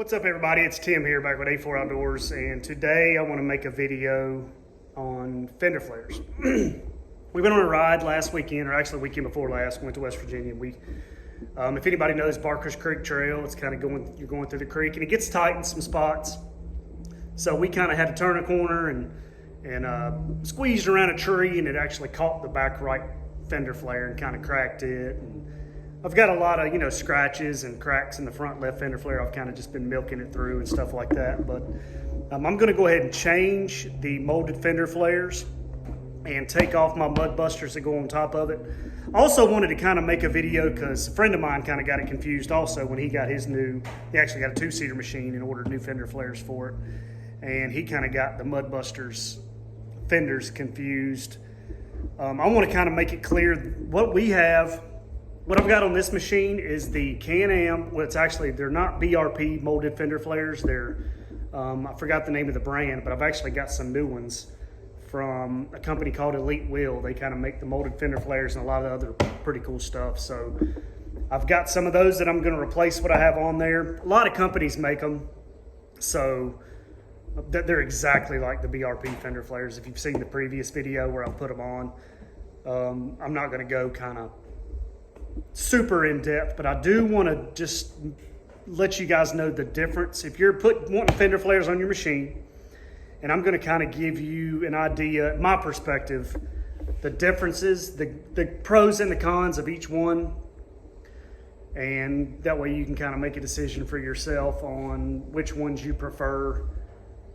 What's up, everybody? It's Tim here back with A4 Outdoors, and today I want to make a video on fender flares. We went on a ride last weekend, or actually the weekend before last. Went to West Virginia. If anybody knows Barker's Creek Trail, it's kind of you're going through the creek, and it gets tight in some spots. So we kind of had to turn a corner and squeezed around a tree, and it actually caught the back right fender flare and kind of cracked it. And I've got a lot of, scratches and cracks in the front left fender flare. I've kind of just been milking it through and stuff like that. But I'm going to go ahead and change the molded fender flares and take off my mud busters that go on top of it. Also wanted to kind of make a video because a friend of mine kind of got it confused also when he got his he actually got a two-seater machine and ordered new fender flares for it. And he kind of got the mud busters fenders confused. I want to kind of make it clear what we have. What I've got on this machine is the Can-Am. Well, they're not BRP molded fender flares. They're, I forgot the name of the brand, but I've actually got some new ones from a company called Elite Wheel. They kind of make the molded fender flares and a lot of other pretty cool stuff. So I've got some of those that I'm going to replace what I have on there. A lot of companies make them, so they're exactly like the BRP fender flares. If you've seen the previous video where I put them on, I'm not going to go kind of super in depth, but I do want to just let you guys know the difference. If you're wanting fender flares on your machine, and I'm going to kind of give you an idea, my perspective, the differences, the pros and the cons of each one, and that way you can kind of make a decision for yourself on which ones you prefer.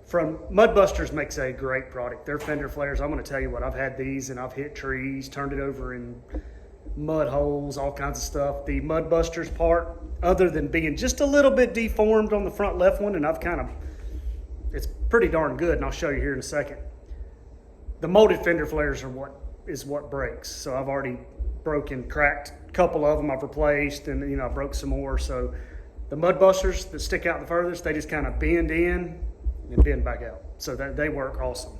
From Mudbusters makes a great product. Their fender flares, I'm going to tell you what, I've had these and I've hit trees, turned it over in mud holes, all kinds of stuff. The Mudbusters part, other than being just a little bit deformed on the front left one, and it's pretty darn good, and I'll show you here in a second. The molded fender flares are what breaks. So I've already cracked a couple of them I've replaced, and I broke some more. So the Mudbusters that stick out the furthest, they just kind of bend in and bend back out. So they work awesome.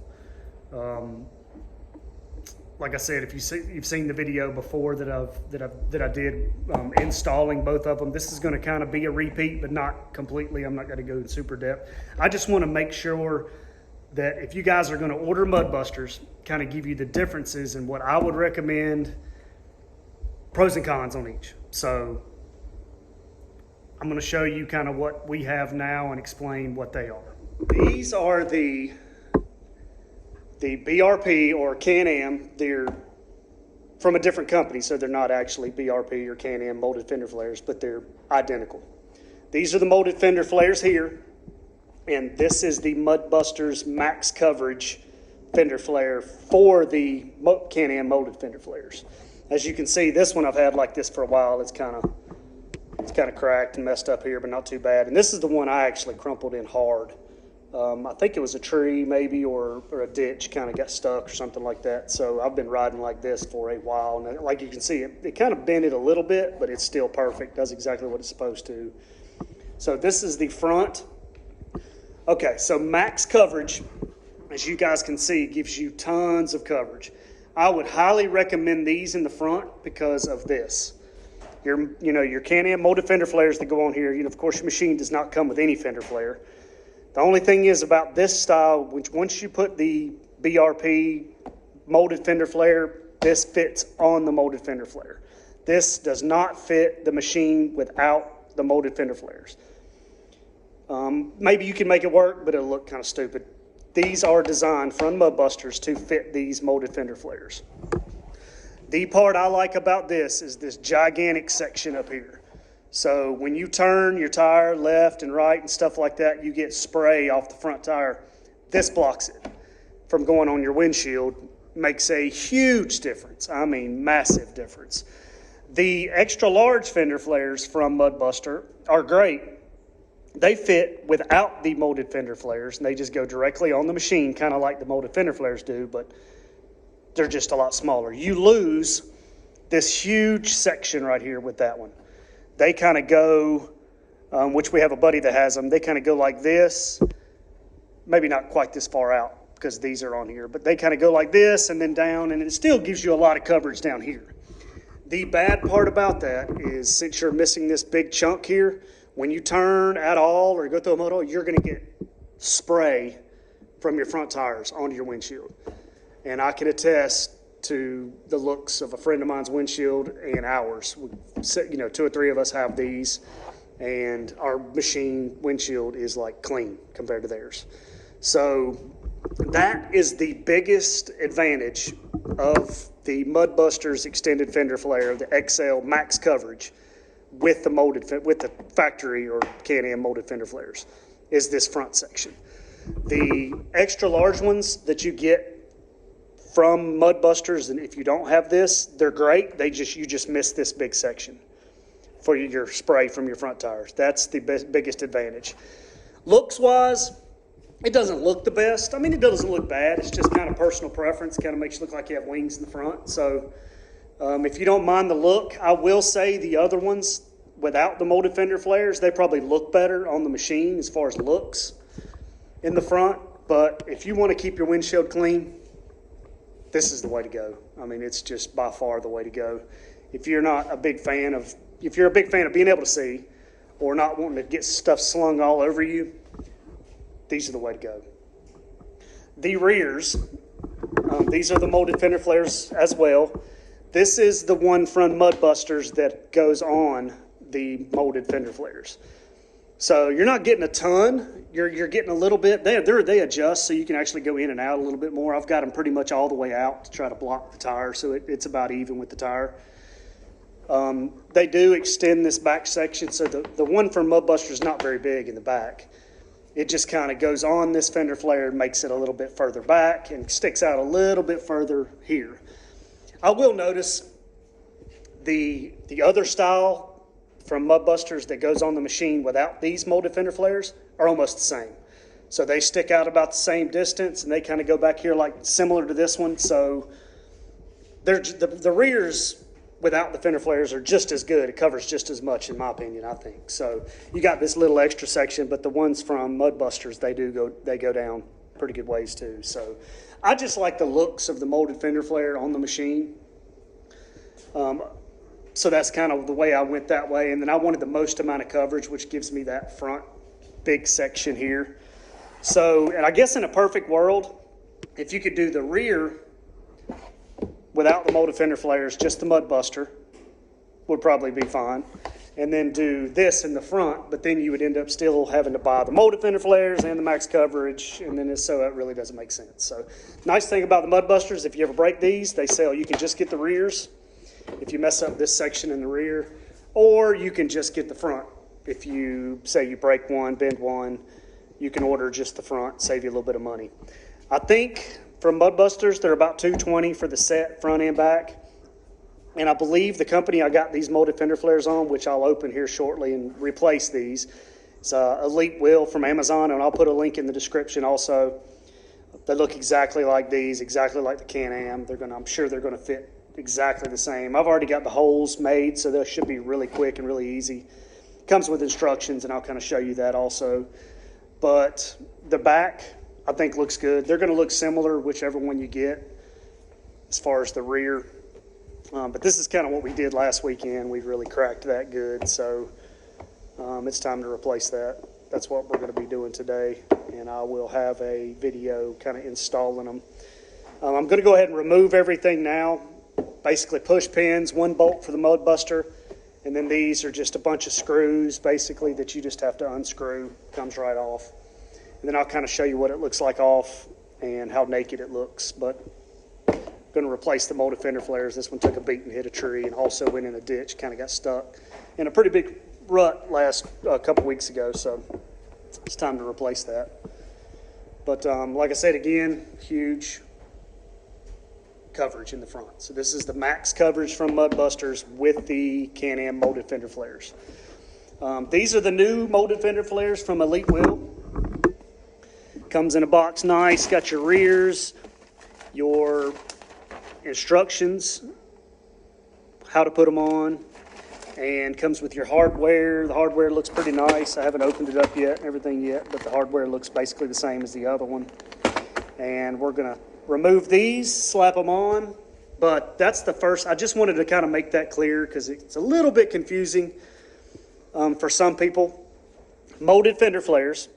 Like I said, if you've seen the video before that I did installing both of them, this is going to kind of be a repeat, but not completely. I'm not going to go in super depth. I just want to make sure that if you guys are going to order Mudbusters, kind of give you the differences and what I would recommend, pros and cons on each. So I'm going to show you kind of what we have now and explain what they are. These are the BRP or Can-Am. They're from a different company, so they're not actually BRP or Can-Am molded fender flares, but they're identical. These are the molded fender flares here, and this is the Mudbusters max coverage fender flare for the Can-Am molded fender flares. As you can see, this one I've had like this for a while. It's kind of cracked and messed up here, but not too bad. And this is the one I actually crumpled in hard. I think it was a tree maybe or a ditch kind of got stuck or something like that. So I've been riding like this for a while. And like you can see, it kind of bent it a little bit, but it's still perfect. Does exactly what it's supposed to. So this is the front. Okay, so max coverage, as you guys can see, gives you tons of coverage. I would highly recommend these in the front because of this. Your Can-Am molded fender flares that go on here, of course your machine does not come with any fender flare. The only thing is about this style, which once you put the BRP molded fender flare, this fits on the molded fender flare. This does not fit the machine without the molded fender flares. Maybe you can make it work, but it'll look kind of stupid. These are designed from Mudbusters to fit these molded fender flares. The part I like about this is this gigantic section up here. So when you turn your tire left and right and stuff like that, you get spray off the front tire. This blocks it from going on your windshield. Makes a huge difference. I mean, massive difference. The extra large fender flares from Mudbuster are great. They fit without the molded fender flares, and they just go directly on the machine, kind of like the molded fender flares do, but they're just a lot smaller. You lose this huge section right here with that one. They kind of go, which we have a buddy that has them, they kind of go like this, maybe not quite this far out because these are on here, but they kind of go like this and then down, and it still gives you a lot of coverage down here. The bad part about that is since you're missing this big chunk here, When you turn at all or go through a moto, you're going to get spray from your front tires onto your windshield. And I can attest to the looks of a friend of mine's windshield and ours. You know, 2 or 3 of us have these, and our machine windshield is like clean compared to theirs. So that is the biggest advantage of the Mudbusters extended fender flare, the XL max coverage with the factory or Can-Am molded fender flares, is this front section. The extra large ones that you get from Mudbusters, and if you don't have this, they're great. You just miss this big section for your spray from your front tires. That's the biggest advantage. Looks wise, it doesn't look the best. I mean, it doesn't look bad. It's just kind of personal preference. Kind of makes you look like you have wings in the front. So if you don't mind the look, I will say the other ones without the molded fender flares, they probably look better on the machine as far as looks in the front. But if you want to keep your windshield clean, this is the way to go. I mean, it's just by far the way to go. If you're a big fan of being able to see or not wanting to get stuff slung all over you, these are the way to go. The rears, these are the molded fender flares as well. This is the one from Mudbusters that goes on the molded fender flares. So you're not getting a ton. You're getting a little bit. They adjust so you can actually go in and out a little bit more. I've got them pretty much all the way out to try to block the tire, so it's about even with the tire. They do extend this back section, so the one from Mudbuster is not very big in the back. It just kind of goes on this fender flare and makes it a little bit further back and sticks out a little bit further here. I will notice the other style from Mudbusters that goes on the machine without these molded fender flares are almost the same. So they stick out about the same distance, and they kind of go back here like similar to this one. So the rears without the fender flares are just as good. It covers just as much, in my opinion, I think. So you got this little extra section, but the ones from Mudbusters, they go down pretty good ways too. So I just like the looks of the molded fender flare on the machine. So that's kind of the way I went that way. And then I wanted the most amount of coverage, which gives me that front big section here. So, and I guess in a perfect world, if you could do the rear without the molded fender flares, just the Mudbuster would probably be fine. And then do this in the front, but then you would end up still having to buy the molded fender flares and the max coverage, and then so it really doesn't make sense. So nice thing about the Mudbusters, if you ever break these, they sell, you can just get the rears if you mess up this section in the rear, or you can just get the front. If you say you break one, bend one, you can order just the front, save you a little bit of money. I think from Mudbusters, they're about $220 for the set, front and back. And I believe the company I got these molded fender flares on, which I'll open here shortly and replace these, it's Elite Wheel from Amazon, and I'll put a link in the description also. They look exactly like these, exactly like the Can-Am. I'm sure they're going to fit exactly the same. I've already got the holes made, so they should be really quick and really easy. Comes with instructions, and I'll kind of show you that also. But the back, I think, looks good. They're going to look similar, whichever one you get, as far as the rear. But this is kind of what we did last weekend. We really cracked that good, so it's time to replace that. That's what we're going to be doing today, and I will have a video kind of installing them. I'm going to go ahead and remove everything now. Basically push pins, one bolt for the Mudbuster, and then these are just a bunch of screws basically that you just have to unscrew. Comes right off. And then I'll kind of show you what it looks like off and how naked it looks. But I'm going to replace the molded fender flares. This one took a beat and hit a tree and also went in a ditch, kind of got stuck in a pretty big rut a couple weeks ago, so it's time to replace that. But like I said again, huge coverage in the front. So this is the max coverage from Mudbusters with the Can-Am molded fender flares. These are the new molded fender flares from Elite Wheel. Comes in a box nice, got your rears, your instructions, how to put them on, and comes with your hardware. The hardware looks pretty nice. I haven't opened it up yet, everything yet, but the hardware looks basically the same as the other one. And we're gonna remove these, slap them on, but that's the first. I just wanted to kind of make that clear because it's a little bit confusing for some people. Molded fender flares.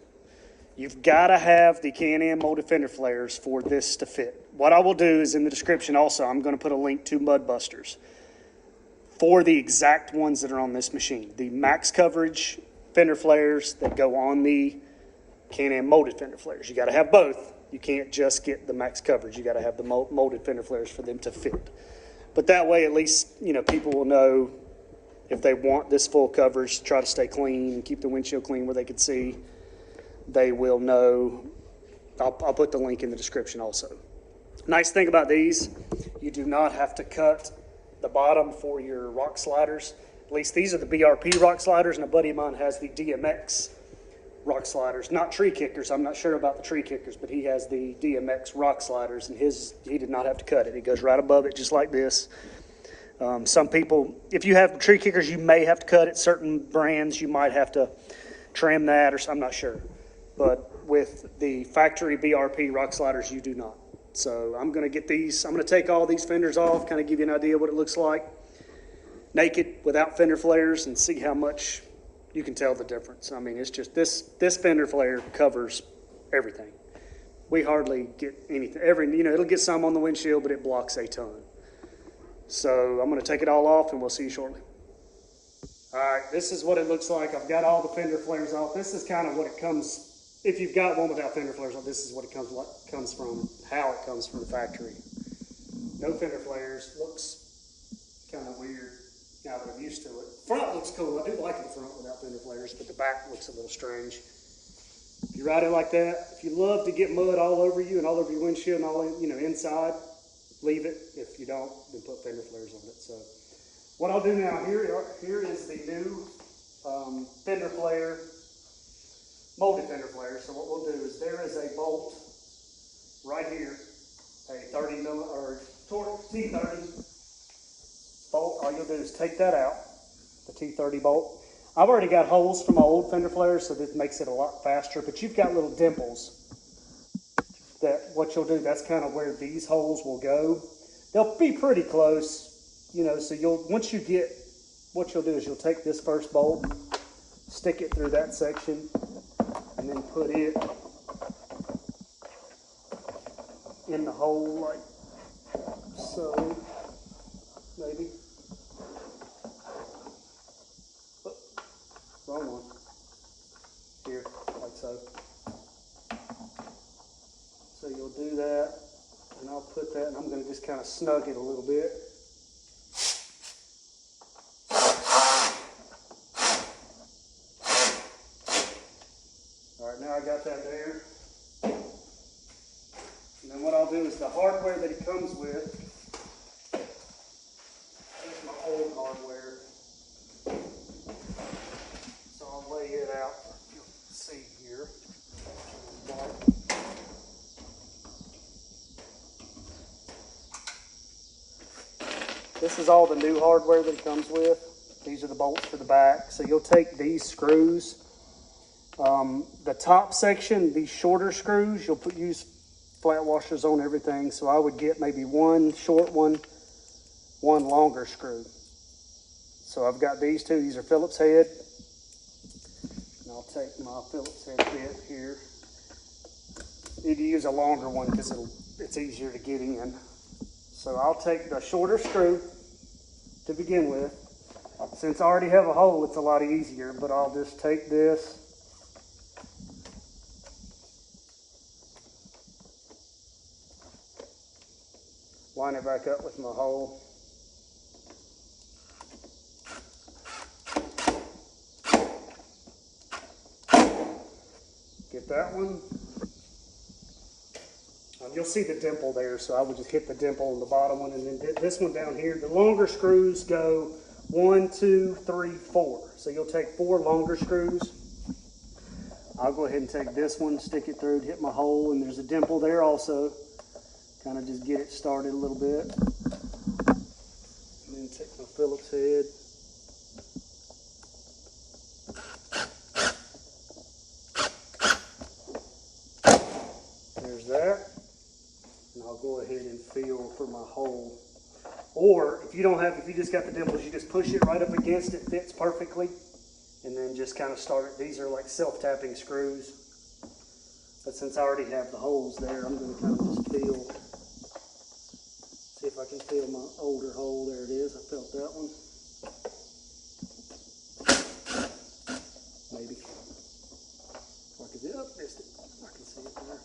You've got to have the Can-Am molded fender flares for this to fit. What I will do is in the description also, I'm going to put a link to Mudbusters for the exact ones that are on this machine. The max coverage fender flares that go on the Can-Am molded fender flares. You got to have both. You can't just get the max coverage. You got to have the molded fender flares for them to fit. But that way, at least, you know, people will know if they want this full coverage, try to stay clean and keep the windshield clean where they can see. They will know. I'll put the link in the description also. Nice thing about these, you do not have to cut the bottom for your rock sliders. At least these are the BRP rock sliders, and a buddy of mine has the DMX rock sliders. Not tree kickers. I'm not sure about the tree kickers, but he has the DMX rock sliders, and he did not have to cut it. It goes right above it just like this. Some people, if you have tree kickers, you may have to cut it. Certain brands, you might have to trim that, or I'm not sure. But with the factory BRP rock sliders, you do not. So I'm going to get these, I'm going to take all these fenders off, kind of give you an idea what it looks like naked without fender flares and see how much you can tell the difference. I mean, it's just this fender flare covers everything. We hardly get anything. It'll get some on the windshield, but it blocks a ton. So I'm going to take it all off and we'll see you shortly. All right, this is what it looks like. I've got all the fender flares off. This is kind of what it comes. If you've got one without fender flares on, this is what it comes from, how it comes from the factory. No fender flares. Looks kind of weird now that I'm used to it. Front looks cool. I do like the front without fender flares, but the back looks a little strange. If you ride it like that, if you love to get mud all over you and all over your windshield and all inside, leave it. If you don't, then put fender flares on it. So what I'll do now, here is the new fender flare. Molded fender flare. So what we'll do is there is a bolt right here, a 30 or torque T30 bolt. All you'll do is take that out, the T30 bolt. I've already got holes for my old fender flares, so this makes it a lot faster. But you've got little dimples. That what you'll do, that's kind of where these holes will go. They'll be pretty close, So once you get, what you'll do is you'll take this first bolt, stick it through that section, and then put it in the hole like so, maybe. Oh, wrong one. Here, like so. So you'll do that, and I'll put that, and I'm going to just kind of snug it a little bit. Now I got that there. And then what I'll do is the hardware that it comes with, that's my old hardware. So I'll lay it out. You'll see here. This is all the new hardware that it comes with. These are the bolts for the back. So you'll take these screws. The top section, these shorter screws, you'll use flat washers on everything. So I would get maybe one short one, one longer screw. So I've got these two. These are Phillips head. And I'll take my Phillips head bit here. You need to use a longer one because it's easier to get in. So I'll take the shorter screw to begin with. Since I already have a hole, it's a lot easier, but I'll just take this. Line it back up with my hole. Get that one. You'll see the dimple there, so I would just hit the dimple on the bottom one, and then this one down here. The longer screws go 1, 2, 3, 4. So you'll take 4 longer screws. I'll go ahead and take this one, stick it through, hit my hole, and there's a dimple there also. Kind of just get it started a little bit. And then take my Phillips head. There's that. And I'll go ahead and feel for my hole. Or if you just got the dimples, you just push it right up against it, fits perfectly. and then just kind of start it. These are like self-tapping screws, but since I already have the holes there, I'm going to kind of just feel, see if I can feel my older hole. There it is. I felt that one. Maybe. If I could do it. Oh, missed it. I can see it there.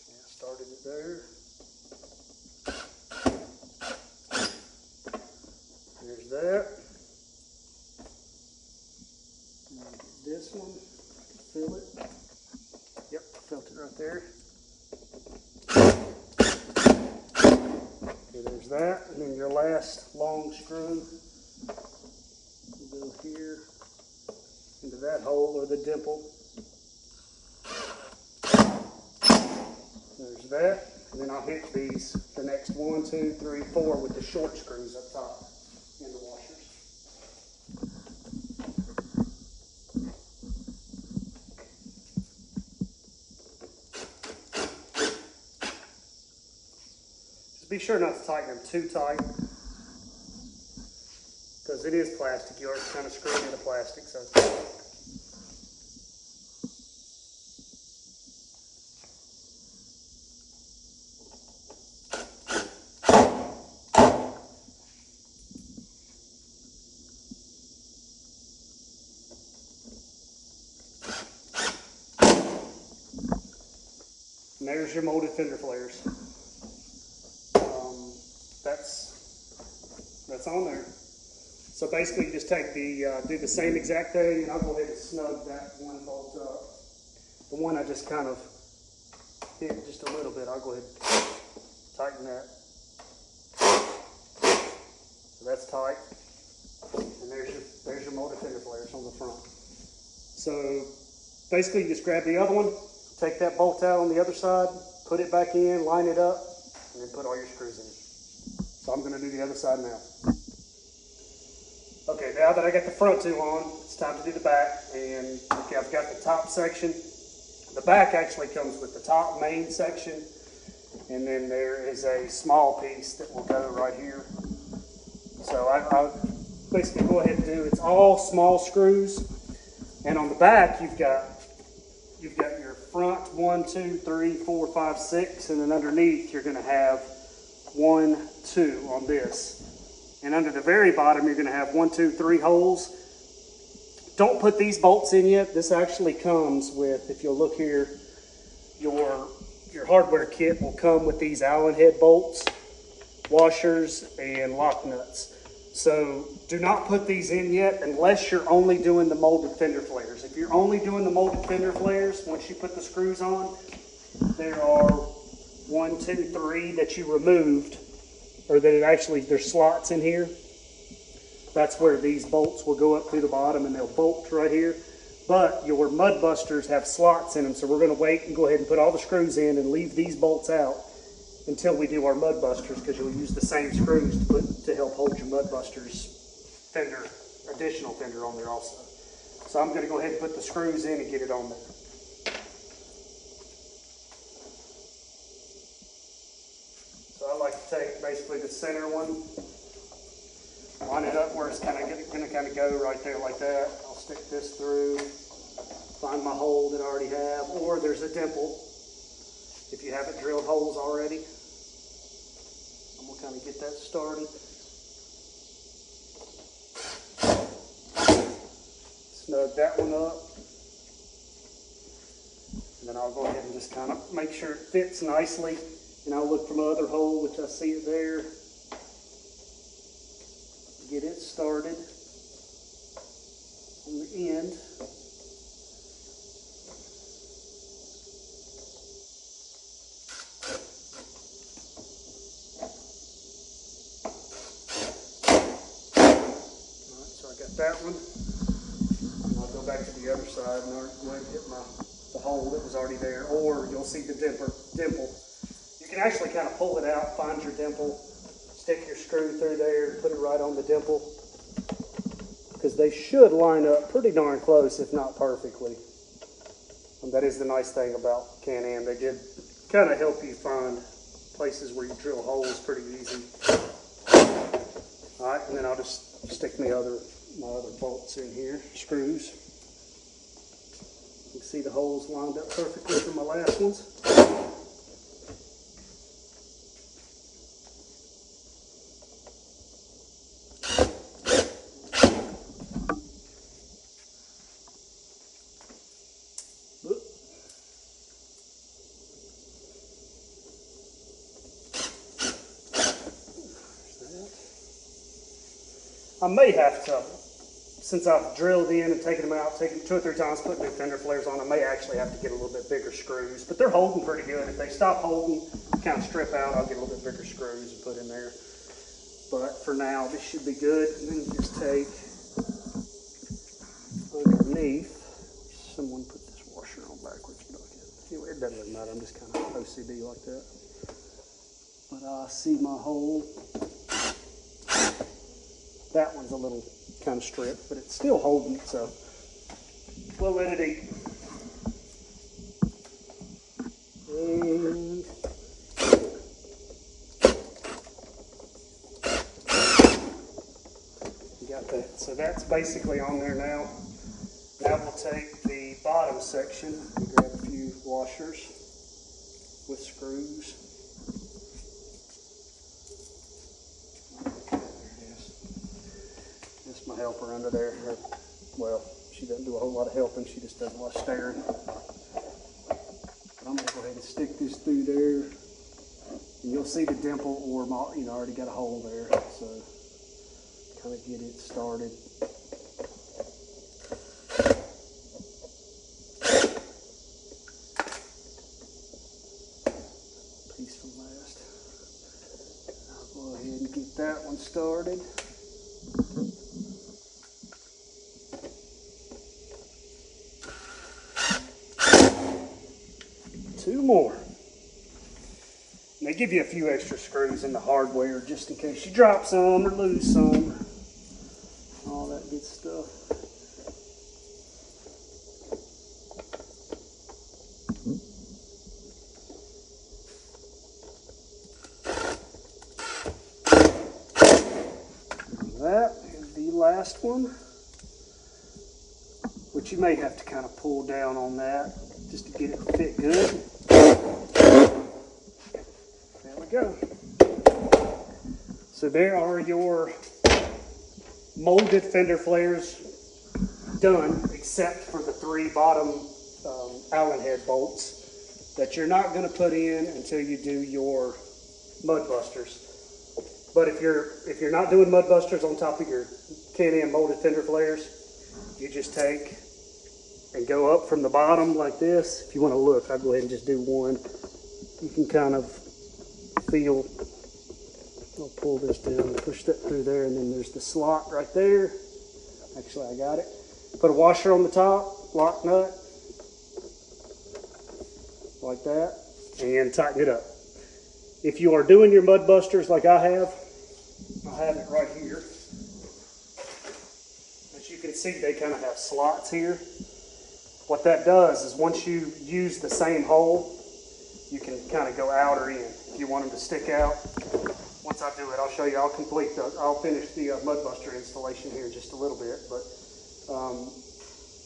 Okay, I started it there. There's that. And this one, I can feel it. Yep, felt it right there. Okay, there's that. And then your last long screw will go here into that hole or the dimple. There's that. And then I'll hit these, the next 1, 2, 3, 4 with the short screws up top in the washers. Just be sure not to tighten them too tight, because it is plastic. You are kind of screwing into plastic. So. And there's your molded fender flares. That's on there. So basically, you just take the do the same exact thing, and I'll go ahead and snug that one bolt up. The one I just kind of hit just a little bit, I'll go ahead and tighten that. So that's tight, and there's your molded fender flares on the front. So basically, you just grab the other one. Take that bolt out on the other side, put it back in, line it up, and then put all your screws in. So I'm going to do the other side now. Okay, now that I got the front two on, it's time to do the back. And okay, I've got the top section. The back actually comes with the top main section, and then there is a small piece that will go right here. So I'll basically go ahead and do, it's all small screws. And on the back, you've got your front 1, 2, 3, 4, 5, 6, and then underneath you're going to have 1, 2 on this. And under the very bottom you're going to have 1, 2, 3 holes. Don't put these bolts in yet. This actually comes with, if you'll look here, your hardware kit will come with these Allen head bolts, washers, and lock nuts. So do not put these in yet unless you're only doing the molded fender flares. If you're only doing the molded fender flares, once you put the screws on, there are 1, 2, 3 that you removed, or that it actually, there's slots in here. That's where these bolts will go up through the bottom and they'll bolt right here. But your mud busters have slots in them, so we're going to wait and go ahead and put all the screws in and leave these bolts out until we do our mud busters, because you'll use the same screws to help hold your mud busters fender, additional fender on there also. So I'm going to go ahead and put the screws in and get it on there. So I like to take basically the center one, line it up where it's going to go right there like that. I'll stick this through, find my hole that I already have, or there's a dimple if you haven't drilled holes already. I'm going to kind of get that started. Snug that one up. And then I'll go ahead and just kind of make sure it fits nicely. And I'll look for my other hole, which I see it there. Get it started on the end. That one, and I'll go back to the other side and I'll go ahead and hit the hole that was already there, or you'll see the dimple. You can actually kind of pull it out, find your dimple, stick your screw through there, put it right on the dimple, because they should line up pretty darn close, if not perfectly. And that is the nice thing about Can-Am. They did kind of help you find places where you drill holes pretty easy. And then I'll just stick my other bolts in here, screws. You can see the holes lined up perfectly for my last ones. I may have to, since I've drilled in and taken them out, taken 2 or 3 times, put new fender flares on, I may actually have to get a little bit bigger screws. But they're holding pretty good. If they stop holding, kind of strip out, I'll get a little bit bigger screws and put in there. But for now, this should be good. And then you just take underneath. Someone put this washer on backwards, but anyway, it doesn't really matter. I'm just kind of OCD like that. But I see my hole. That one's a little kind of stripped, but it's still holding, so we'll let it eat. And you got that. So that's basically on there now. Now we'll take the bottom section and grab a few washers with screws. My helper under there. Well, she doesn't do a whole lot of helping, she just does a lot of staring. But I'm going to go ahead and stick this through there. And you'll see the dimple or my, already got a hole there. So kind of get it started. Piece from last. I'll go ahead and get that one started. Two more. And they give you a few extra screws in the hardware just in case you drop some or lose some. All that good stuff. That is the last one, which you may have to kind of pull down on that just to get it to fit good. There we go. So there are your molded fender flares done, except for the 3 bottom Allen head bolts that you're not going to put in until you do your mud busters. But if you're not doing mud busters on top of your Can-Am molded fender flares, you just take and go up from the bottom like this. If you want to look, I'll go ahead and just do one. You can kind of feel, I'll pull this down and push that through there, and then there's the slot right there. Actually, I got it. Put a washer on the top, lock nut, like that, and tighten it up. If you are doing your mud busters like I have it right here. As you can see, they kind of have slots here. What that does is once you use the same hole, you can kind of go out or in. If you want them to stick out, once I do it, I'll show you. I'll finish the mud buster installation here in just a little bit. But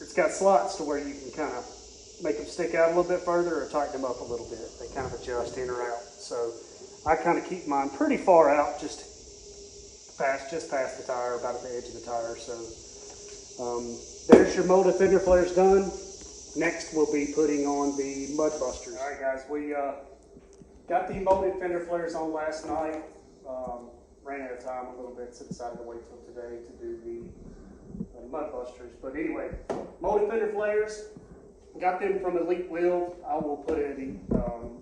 it's got slots to where you can kind of make them stick out a little bit further or tighten them up a little bit. They kind of adjust in or out. So I kind of keep mine pretty far out, just past the tire, about at the edge of the tire. So there's your molded fender flares done. Next, we'll be putting on the mud busters. All right, guys, we got the molded fender flares on last night. Ran out of time a little bit, so decided to wait till today to do the mud busters. But anyway, molded fender flares, got them from Elite Wheel. I will put a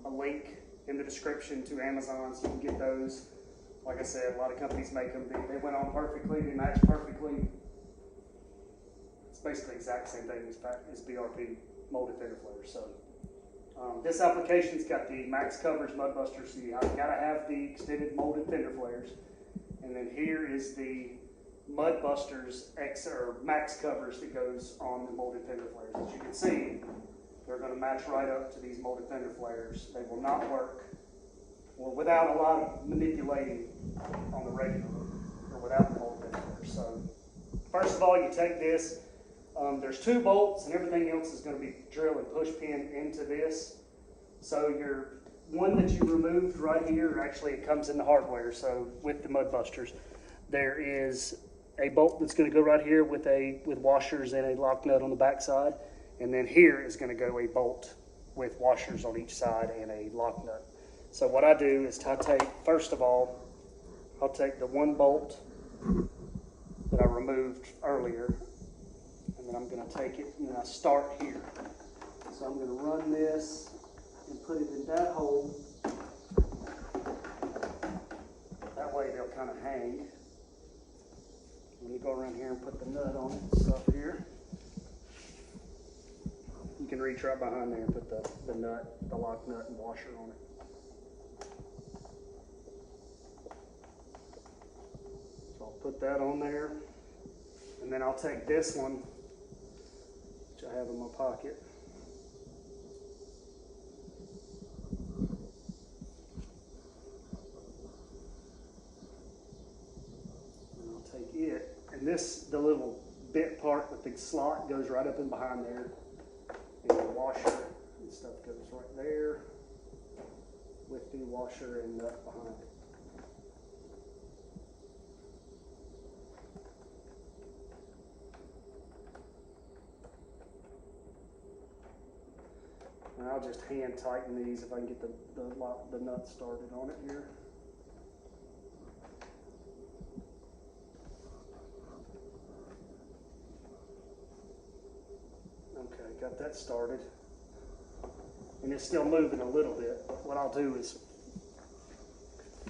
link in the description to Amazon so you can get those. Like I said, a lot of companies make them. They went on perfectly, they match perfectly. It's basically the exact same thing as BRP molded fender flares. So this application's got the max coverage mud busters, so you gotta have the extended molded fender flares. And then here is the mud busters X or max covers that goes on the molded fender flares. As you can see, they're going to match right up to these molded fender flares. They will not work, well, without a lot of manipulating on the regular, or without the molded So first of all, you take this. There's 2 bolts, and everything else is going to be drill and push pin into this. So your one that you removed right here, actually it comes in the hardware. So with the mud busters, there is a bolt that's going to go right here with washers and a lock nut on the back side, and then here is going to go a bolt with washers on each side and a lock nut. So what I do is first of all, I'll take the 1 bolt that I removed earlier, and then I'm going to take it and I start here. So I'm going to run this and put it in that hole. That way they'll kind of hang. When you go around here and put the nut on it and stuff here, you can reach right behind there and put the nut, the lock nut and washer on it. So I'll put that on there, and then I'll take this one, which I have in my pocket. And I'll take it, and the little bit part with the slot goes right up in behind there. And the washer and stuff goes right there with the washer and nut behind it. And I'll just hand tighten these if I can get the nut started on it here. Okay, got that started. And it's still moving a little bit, but what I'll do is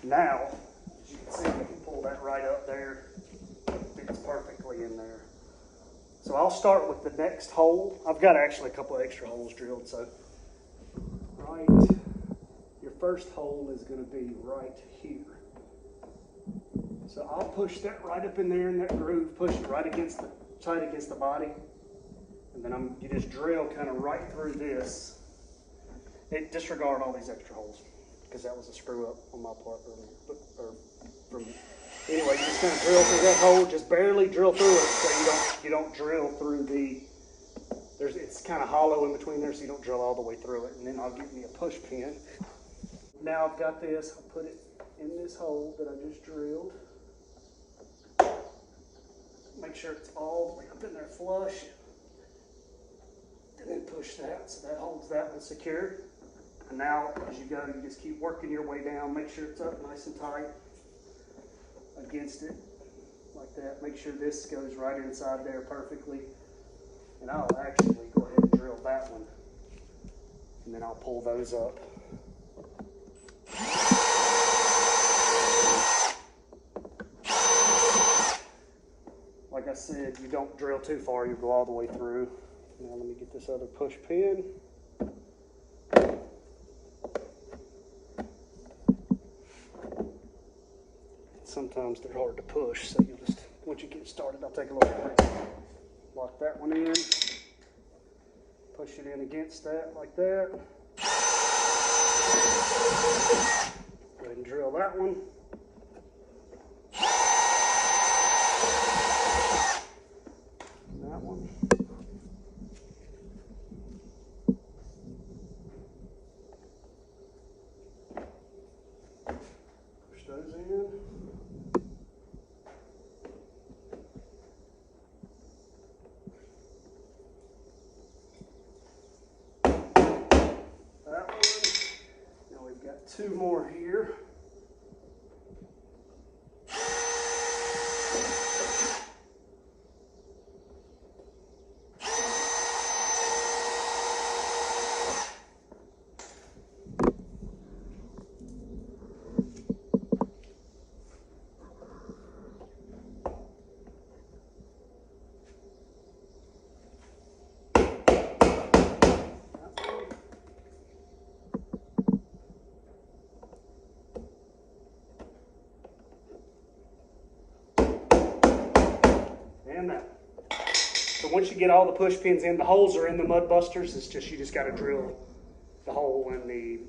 now, as you can see, I can pull that right up there. It fits perfectly in there. So I'll start with the next hole. I've got actually a couple of extra holes drilled, so your first hole is going to be right here. So I'll push that right up in there in that groove, push it right tight against the body, and then you just drill kind of right through this. Disregard all these extra holes because that was a screw up on my part earlier. Anyway, you just kind of drill through that hole, just barely drill through it, so you don't drill through it's kind of hollow in between there, so you don't drill all the way through it. And then I'll get me a push pin. Now I've got this, I'll put it in this hole that I just drilled. Make sure it's all the way up in there flush. And then push that, so that holds that one secure. And now, as you go, you just keep working your way down. Make sure it's up nice and tight against it, like that. Make sure this goes right inside there perfectly. And I'll actually go ahead and drill that one. And then I'll pull those up. Like I said, you don't drill too far, you go all the way through. Now let me get this other push pin. Sometimes they're hard to push, so you'll just, once you get started, I'll take a little break. Lock that one in. Push it in against that like that. Go ahead and drill that one. And that one. Push those in. That one. Now we've got 2 more here. And that. So once you get all the push pins in, the holes are in the mud busters. It's just, you just got to drill the hole in the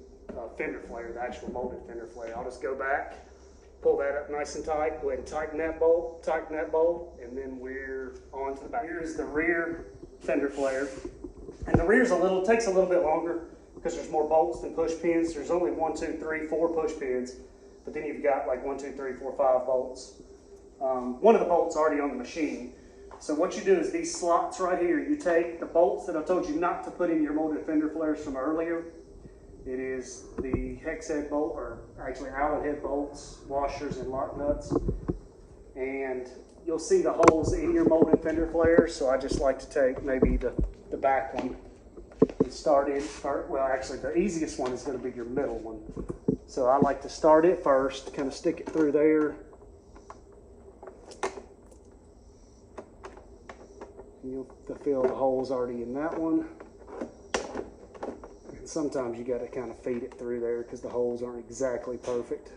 fender flare, the actual molded fender flare. I'll just go back Pull that up nice and tight. Go ahead and tighten that bolt, and then we're on to the back. Here's the rear fender flare. And the rear's takes a little bit longer because there's more bolts than push pins. There's only 1, 2, 3, 4 push pins, but then you've got like 1, 2, 3, 4, 5 bolts. One of the bolts already on the machine. So what you do is these slots right here, you take the bolts that I told you not to put in your molded fender flares from earlier. It is the hex head bolt, or actually Allen head bolts, washers, and lock nuts. And you'll see the holes in your molded fender flares, so I just like to take maybe the back one and well, actually the easiest one is going to be your middle one. So I like to start it first, kind of stick it through there. You'll feel the holes already in that one. And sometimes you got to kind of feed it through there because the holes aren't exactly perfect.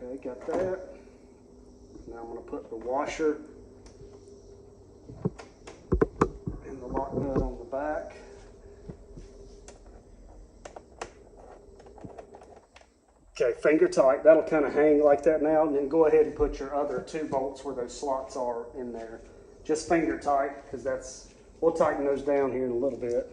Okay, got that. Now I'm going to put the washer and the lock nut on the back. Okay, finger tight. That'll kind of hang like that now, and then go ahead and put your other 2 bolts where those slots are in there. Just finger tight, because we'll tighten those down here in a little bit.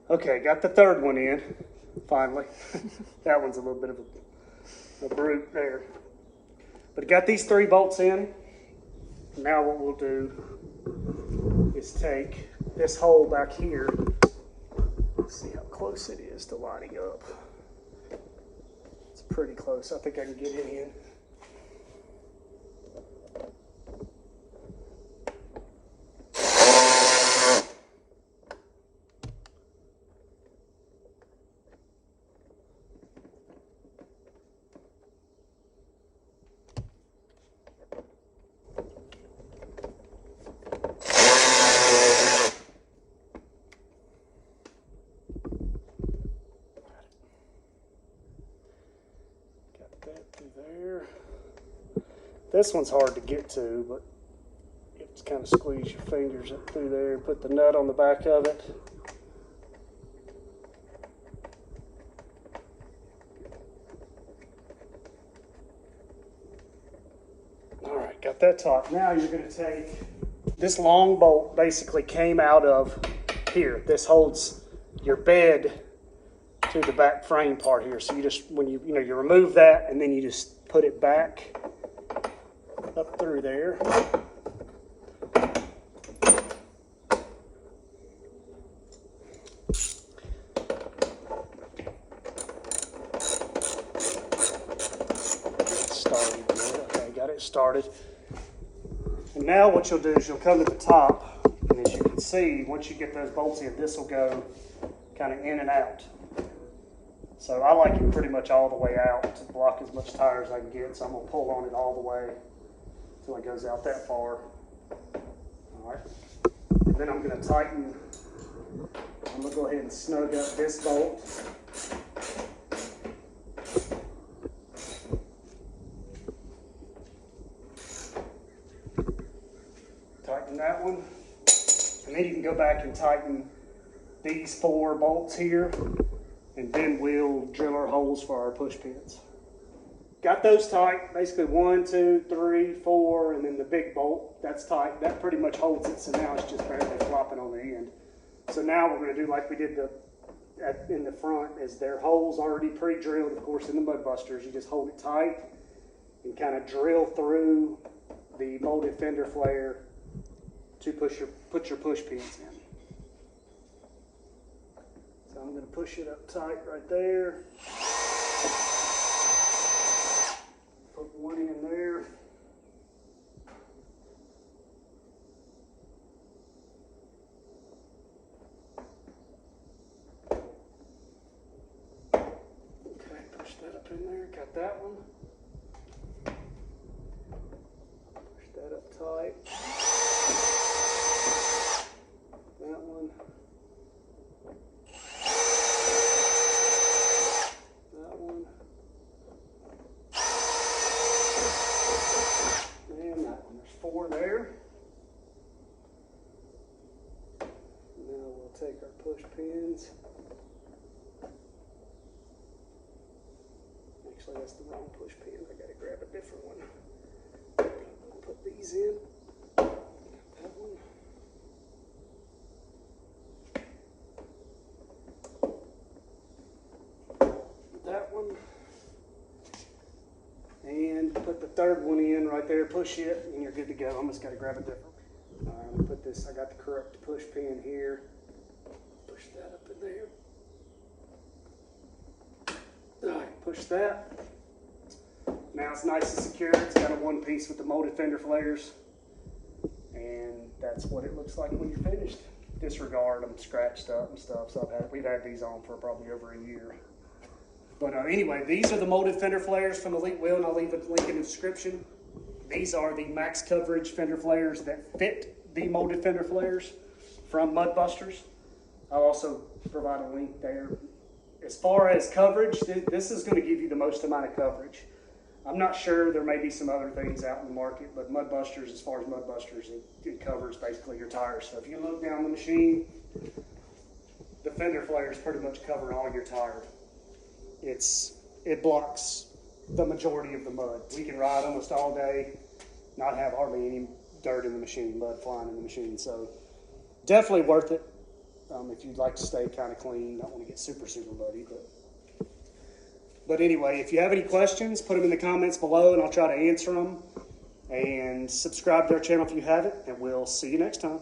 Okay, got the third one in, finally. That one's a little bit of a brute there. But got these 3 bolts in. Now what we'll do is take this hole back here. Let's see how close it is to lining up. It's pretty close. I think I can get it in. There. This one's hard to get to, but you have to kind of squeeze your fingers up through there and put the nut on the back of it. All right, got that taut. Now you're going to take this long bolt, basically came out of here. This holds your bed to the back frame part here. So you just, when you remove that, and then you just put it back up through there. Started good. Okay, got it started. And now what you'll do is you'll come to the top, and as you can see, once you get those bolts in, this will go kind of in and out. So I like it pretty much all the way out to block as much tire as I can get. So I'm going to pull on it all the way until it goes out that far. All right. And then I'm going to tighten. I'm going to go ahead and snug up this bolt. Tighten that one. And then you can go back and tighten these 4 bolts here. And then we'll drill our holes for our push pins. Got those tight, basically 1, 2, 3, 4, and then the big bolt, that's tight. That pretty much holds it, so now it's just barely flopping on the end. So now we're going to do like we did in the front, is their holes already pre-drilled, of course, in the mud busters. You just hold it tight and kind of drill through the molded fender flare to put your push pins in. So I'm going to push it up tight right there. Put one in there. Okay, push that up in there. Got that one. Push that up tight. That one. That one. And that one. There's 4 there. Now we'll take our push pins. Actually, that's the wrong push pin. I gotta grab a different one. Put these in. That one. That one. And put the third one in right there. Push it, and you're good to go. I just gotta grab a different one. All right, I'm gonna put this. I got the correct push pin here. Push that up in there. All right, push that. Now it's nice and secure. It's got a one piece with the molded fender flares. And that's what it looks like when you're finished. Disregard them, scratched up and stuff. So we've had these on for probably over a year. But anyway, these are the molded fender flares from Elite Wheel, and I'll leave a link in the description. These are the max coverage fender flares that fit the molded fender flares from Mud Busters. I'll also provide a link there. As far as coverage, this is going to give you the most amount of coverage. I'm not sure, there may be some other things out in the market, but Mud Busters, as far as Mud Busters, it covers basically your tires. So if you look down the machine, the fender flares pretty much cover all your tire. It blocks the majority of the mud. We can ride almost all day, not have hardly any dirt in the machine, mud flying in the machine. So definitely worth it if you'd like to stay kind of clean, don't want to get super muddy. But anyway, if you have any questions, put them in the comments below and I'll try to answer them. And subscribe to our channel if you haven't, and we'll see you next time.